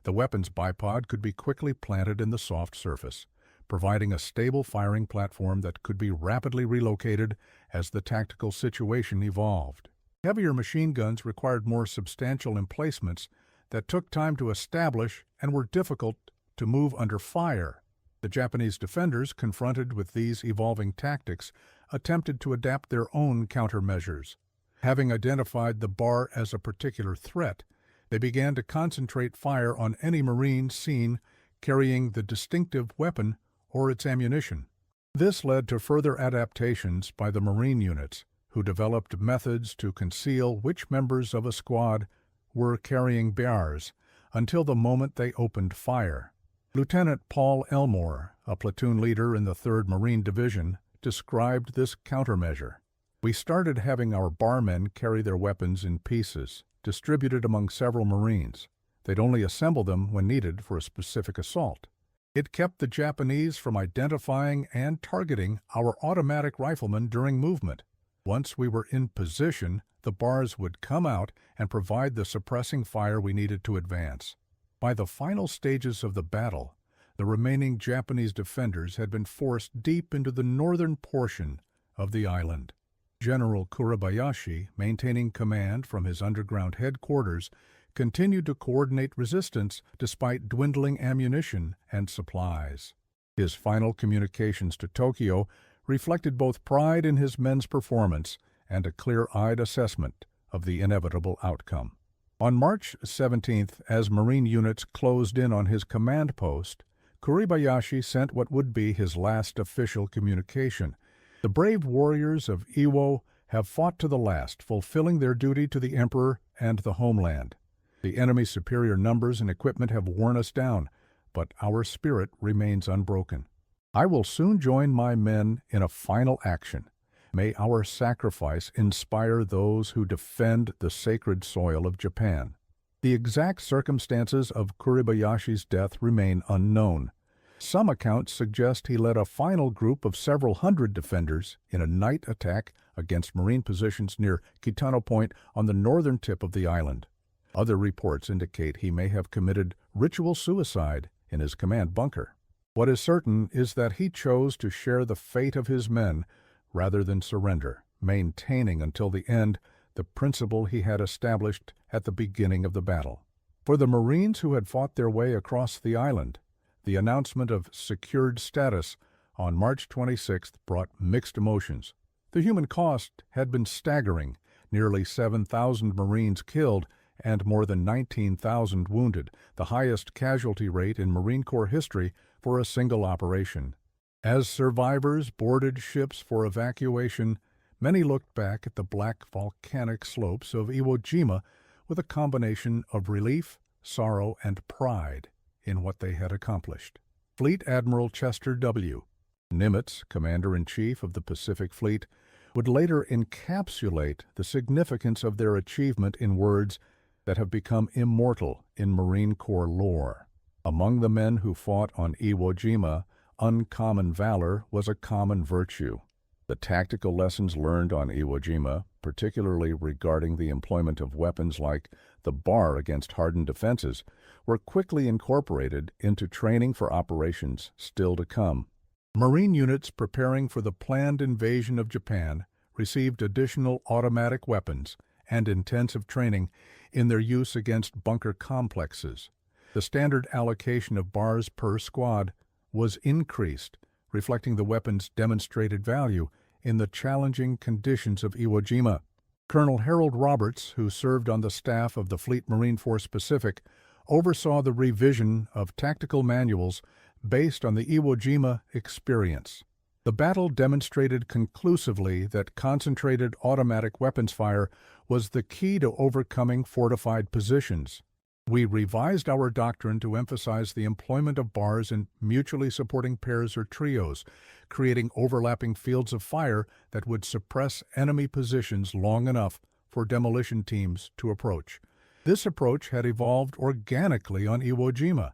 The weapons bipod could be quickly planted in the soft surface, providing a stable firing platform that could be rapidly relocated as the tactical situation evolved. Heavier machine guns required more substantial emplacements that took time to establish and were difficult to move under fire. The Japanese defenders, confronted with these evolving tactics, attempted to adapt their own countermeasures. Having identified the bar as a particular threat, they began to concentrate fire on any Marine seen carrying the distinctive weapon or its ammunition. This led to further adaptations by the Marine units, who developed methods to conceal which members of a squad were carrying bars until the moment they opened fire. Lieutenant Paul Elmore, a platoon leader in the 3rd Marine Division, described this countermeasure. "We started having our barmen carry their weapons in pieces, distributed among several Marines. They'd only assemble them when needed for a specific assault. It kept the Japanese from identifying and targeting our automatic riflemen during movement. Once we were in position, the bars would come out and provide the suppressing fire we needed to advance." By the final stages of the battle, the remaining Japanese defenders had been forced deep into the northern portion of the island. General Kuribayashi, maintaining command from his underground headquarters, continued to coordinate resistance despite dwindling ammunition and supplies. His final communications to Tokyo reflected both pride in his men's performance and a clear-eyed assessment of the inevitable outcome. On March 17th, as Marine units closed in on his command post, Kuribayashi sent what would be his last official communication. "The brave warriors of Iwo have fought to the last, fulfilling their duty to the Emperor and the homeland. The enemy's superior numbers and equipment have worn us down, but our spirit remains unbroken. I will soon join my men in a final action. May our sacrifice inspire those who defend the sacred soil of Japan." The exact circumstances of Kuribayashi's death remain unknown. Some accounts suggest he led a final group of several hundred defenders in a night attack against Marine positions near Kitano Point on the northern tip of the island. Other reports indicate he may have committed ritual suicide in his command bunker. What is certain is that he chose to share the fate of his men rather than surrender, maintaining until the end the principle he had established at the beginning of the battle. For the Marines who had fought their way across the island, the announcement of secured status on March 26th brought mixed emotions. The human cost had been staggering, nearly 7,000 Marines killed and more than 19,000 wounded, the highest casualty rate in Marine Corps history for a single operation. As survivors boarded ships for evacuation, many looked back at the black volcanic slopes of Iwo Jima with a combination of relief, sorrow, and pride in what they had accomplished. Fleet Admiral Chester W. Nimitz, Commander-in-Chief of the Pacific Fleet, would later encapsulate the significance of their achievement in words that have become immortal in Marine Corps lore. Among the men who fought on Iwo Jima, uncommon valor was a common virtue. The tactical lessons learned on Iwo Jima, particularly regarding the employment of weapons like the bar against hardened defenses, were quickly incorporated into training for operations still to come. Marine units preparing for the planned invasion of Japan received additional automatic weapons and intensive training in their use against bunker complexes. The standard allocation of bars per squad was increased, reflecting the weapon's demonstrated value in the challenging conditions of Iwo Jima. Colonel Harold Roberts, who served on the staff of the Fleet Marine Force Pacific, oversaw the revision of tactical manuals based on the Iwo Jima experience. The battle demonstrated conclusively that concentrated automatic weapons fire was the key to overcoming fortified positions. We revised our doctrine to emphasize the employment of bars in mutually supporting pairs or trios, creating overlapping fields of fire that would suppress enemy positions long enough for demolition teams to approach. This approach had evolved organically on Iwo Jima.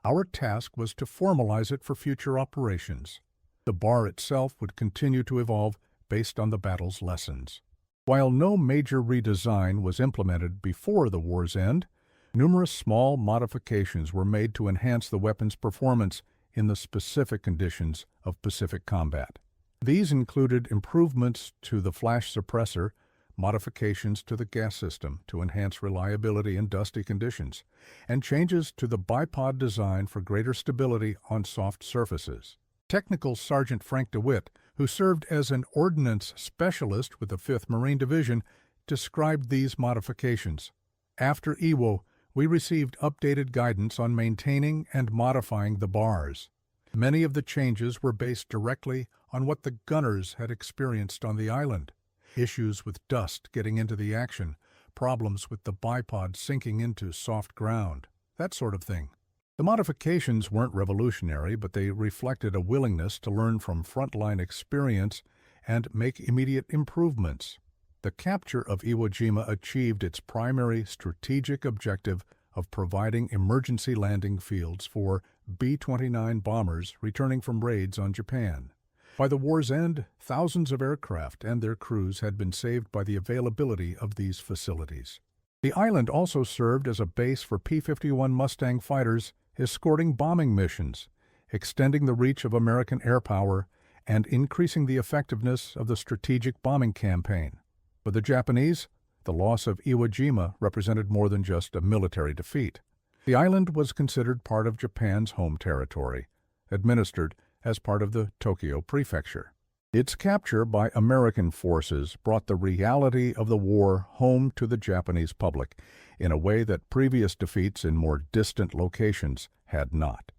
Our task was to formalize it for future operations. The bar itself would continue to evolve based on the battle's lessons. While no major redesign was implemented before the war's end, numerous small modifications were made to enhance the weapon's performance in the specific conditions of Pacific combat. These included improvements to the flash suppressor, modifications to the gas system to enhance reliability in dusty conditions, and changes to the bipod design for greater stability on soft surfaces. Technical Sergeant Frank DeWitt, who served as an ordnance specialist with the 5th Marine Division, described these modifications. After Iwo, we received updated guidance on maintaining and modifying the bars. Many of the changes were based directly on what the gunners had experienced on the island. Issues with dust getting into the action, problems with the bipod sinking into soft ground, that sort of thing. The modifications weren't revolutionary, but they reflected a willingness to learn from frontline experience and make immediate improvements. The capture of Iwo Jima achieved its primary strategic objective of providing emergency landing fields for B-29 bombers returning from raids on Japan. By the war's end, thousands of aircraft and their crews had been saved by the availability of these facilities. The island also served as a base for P-51 Mustang fighters escorting bombing missions, extending the reach of American air power and increasing the effectiveness of the strategic bombing campaign. For the Japanese, the loss of Iwo Jima represented more than just a military defeat. The island was considered part of Japan's home territory, administered as part of the Tokyo Prefecture. Its capture by American forces brought the reality of the war home to the Japanese public in a way that previous defeats in more distant locations had not.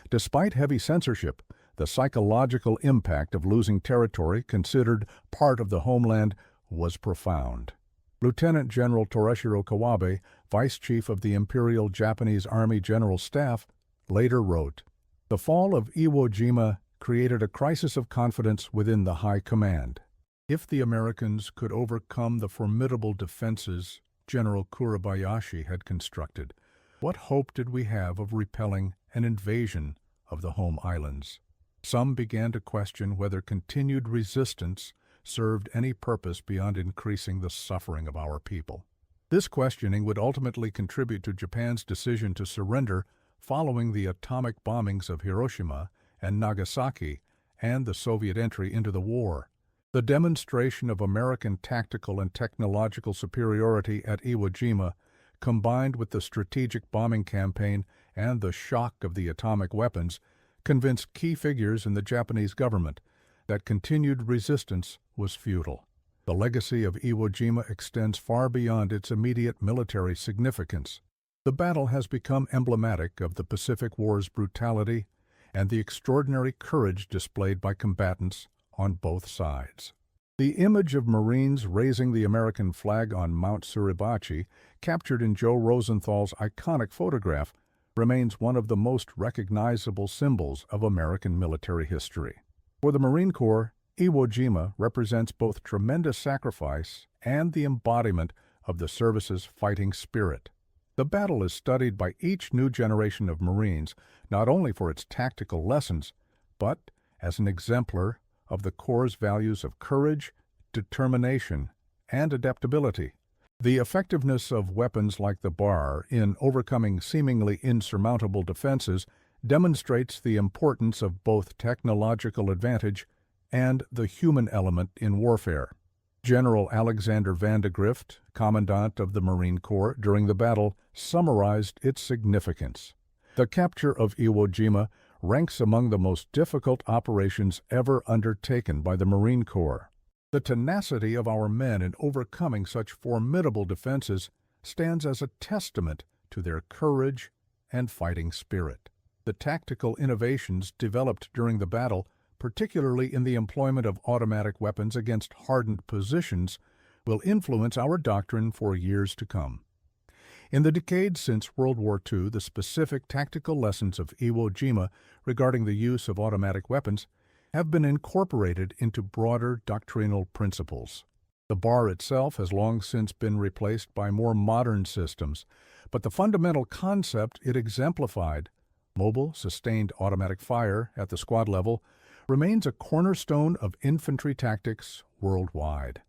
Despite heavy censorship, the psychological impact of losing territory considered part of the homeland was profound. Lieutenant General Torashiro Kawabe, Vice Chief of the Imperial Japanese Army General Staff, later wrote, "The fall of Iwo Jima created a crisis of confidence within the High Command. If the Americans could overcome the formidable defenses General Kurabayashi had constructed, what hope did we have of repelling an invasion of the home islands?" Some began to question whether continued resistance served any purpose beyond increasing the suffering of our people. This questioning would ultimately contribute to Japan's decision to surrender following the atomic bombings of Hiroshima and Nagasaki and the Soviet entry into the war. The demonstration of American tactical and technological superiority at Iwo Jima, combined with the strategic bombing campaign and the shock of the atomic weapons, convinced key figures in the Japanese government that continued resistance was futile. The legacy of Iwo Jima extends far beyond its immediate military significance. The battle has become emblematic of the Pacific War's brutality and the extraordinary courage displayed by combatants on both sides. The image of Marines raising the American flag on Mount Suribachi, captured in Joe Rosenthal's iconic photograph, remains one of the most recognizable symbols of American military history. For the Marine Corps, Iwo Jima represents both tremendous sacrifice and the embodiment of the service's fighting spirit. The battle is studied by each new generation of Marines, not only for its tactical lessons, but as an exemplar of the Corps' values of courage, determination, and adaptability. The effectiveness of weapons like the bar in overcoming seemingly insurmountable defenses demonstrates the importance of both technological advantage and the human element in warfare. General Alexander Vandegrift, Commandant of the Marine Corps during the battle, summarized its significance. The capture of Iwo Jima ranks among the most difficult operations ever undertaken by the Marine Corps. The tenacity of our men in overcoming such formidable defenses stands as a testament to their courage and fighting spirit. The tactical innovations developed during the battle, particularly in the employment of automatic weapons against hardened positions, will influence our doctrine for years to come. In the decades since World War II, the specific tactical lessons of Iwo Jima regarding the use of automatic weapons have been incorporated into broader doctrinal principles. The bar itself has long since been replaced by more modern systems, but the fundamental concept it exemplified, mobile, sustained automatic fire at the squad level, remains a cornerstone of infantry tactics worldwide.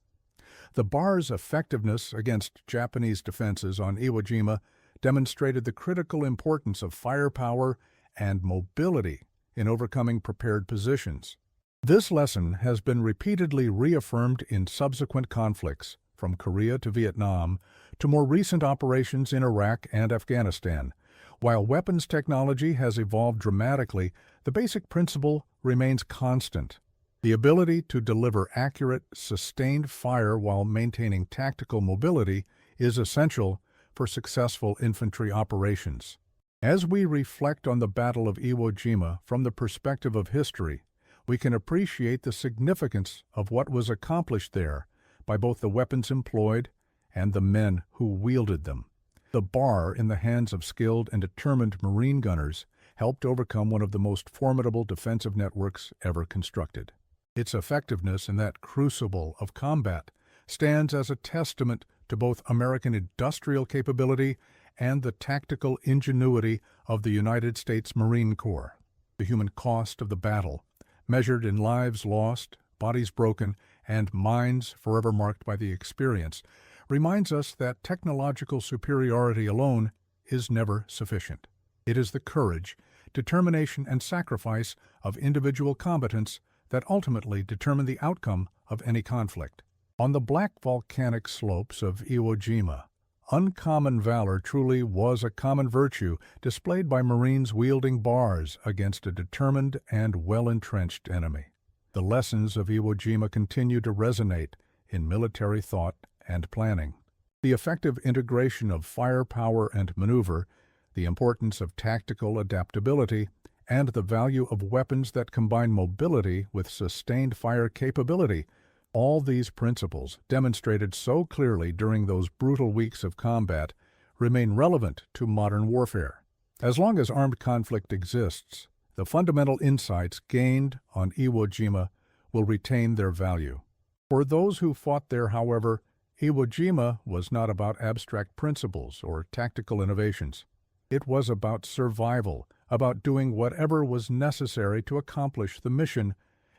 The bar's effectiveness against Japanese defenses on Iwo Jima demonstrated the critical importance of firepower and mobility in overcoming prepared positions. This lesson has been repeatedly reaffirmed in subsequent conflicts, from Korea to Vietnam, to more recent operations in Iraq and Afghanistan. While weapons technology has evolved dramatically, the basic principle remains constant. The ability to deliver accurate, sustained fire while maintaining tactical mobility is essential for successful infantry operations. As we reflect on the Battle of Iwo Jima from the perspective of history, we can appreciate the significance of what was accomplished there by both the weapons employed and the men who wielded them. The bar in the hands of skilled and determined Marine gunners helped overcome one of the most formidable defensive networks ever constructed. Its effectiveness in that crucible of combat stands as a testament to both American industrial capability and the tactical ingenuity of the United States Marine Corps. The human cost of the battle, measured in lives lost, bodies broken, and minds forever marked by the experience, reminds us that technological superiority alone is never sufficient. It is the courage, determination, and sacrifice of individual combatants that ultimately determine the outcome of any conflict. On the black volcanic slopes of Iwo Jima, uncommon valor truly was a common virtue displayed by Marines wielding bars against a determined and well-entrenched enemy. The lessons of Iwo Jima continue to resonate in military thought and planning. The effective integration of firepower and maneuver, the importance of tactical adaptability, and the value of weapons that combine mobility with sustained fire capability, all these principles, demonstrated so clearly during those brutal weeks of combat, remain relevant to modern warfare. As long as armed conflict exists, the fundamental insights gained on Iwo Jima will retain their value. For those who fought there, however, Iwo Jima was not about abstract principles or tactical innovations. It was about survival, about doing whatever was necessary to accomplish the mission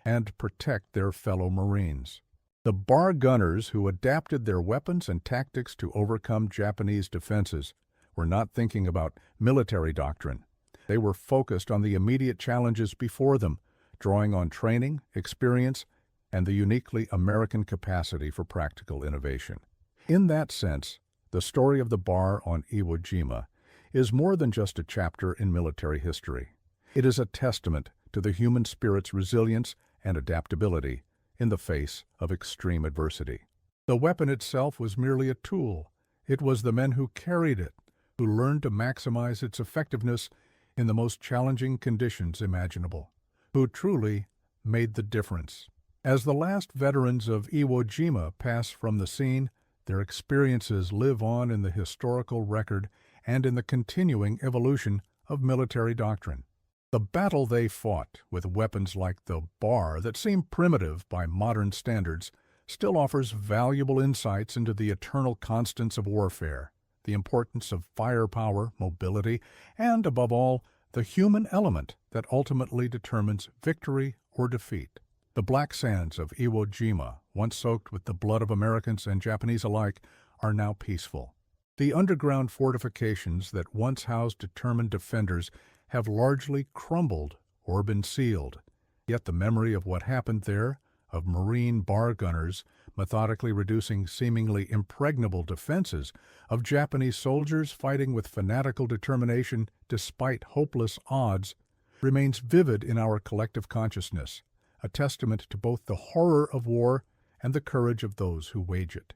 and protect their fellow Marines. The bar gunners who adapted their weapons and tactics to overcome Japanese defenses were not thinking about military doctrine. They were focused on the immediate challenges before them, drawing on training, experience, and the uniquely American capacity for practical innovation. In that sense, the story of the bar on Iwo Jima is more than just a chapter in military history. It is a testament to the human spirit's resilience and adaptability in the face of extreme adversity. The weapon itself was merely a tool. It was the men who carried it, who learned to maximize its effectiveness in the most challenging conditions imaginable, who truly made the difference. As the last veterans of Iwo Jima pass from the scene, their experiences live on in the historical record and in the continuing evolution of military doctrine. The battle they fought with weapons like the bar that seem primitive by modern standards still offers valuable insights into the eternal constants of warfare, the importance of firepower, mobility, and, above all, the human element that ultimately determines victory or defeat. The black sands of Iwo Jima, once soaked with the blood of Americans and Japanese alike, are now peaceful. The underground fortifications that once housed determined defenders have largely crumbled or been sealed, yet the memory of what happened there, of Marine bar gunners, methodically reducing seemingly impregnable defenses of Japanese soldiers fighting with fanatical determination despite hopeless odds, remains vivid in our collective consciousness, a testament to both the horror of war and the courage of those who wage it.